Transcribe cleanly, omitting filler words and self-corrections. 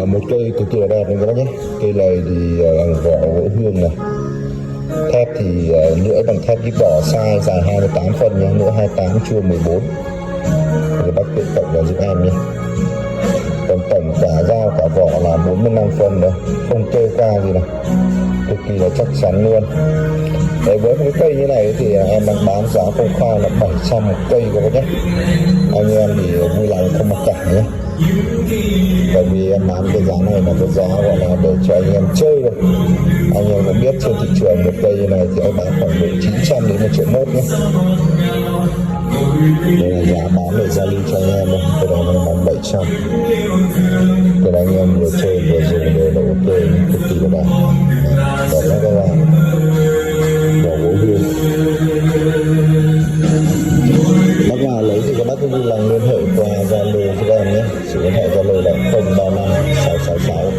một cây cực kỳ là đẹp này các bác nhé. Cây này thì bằng vỏ gỗ hương này. Thép thì lưỡi bằng thép gíp đỏ size dài 28 phân nhé, lưỡi 28 chua 14. Các bác tự cộng vào giúp em nhé. Còn tổng cả dao cả vỏ là 45 phân đấy, không kêu ca gì đâu, cực kỳ là chắc chắn luôn. Đấy, với một cái cây như này thì em đang bán giá công khai là 700 một cây các bác nhé. Anh em thì vui lòng không mặc cả nhé, bởi vì em bán cái giá này là cái giá gọi là để cho anh em chơi rồi. Anh em cũng biết trên thị trường một cây như này thì em bán khoảng độ 900 đến 1,1 triệu nhé. Đây là giá bán để giao lưu cho anh em thôi. Cái này nó bán 700. Cái này anh em vừa chơi vừa dùng đều là ok, cực kỳ là đẹp. Đó là các bạn vỏ gỗ hương. Bác nào lấy thì các bác cứ vui lòng liên hệ qua Zalo cho em nhé. Số điện thoại Zalo là 035 666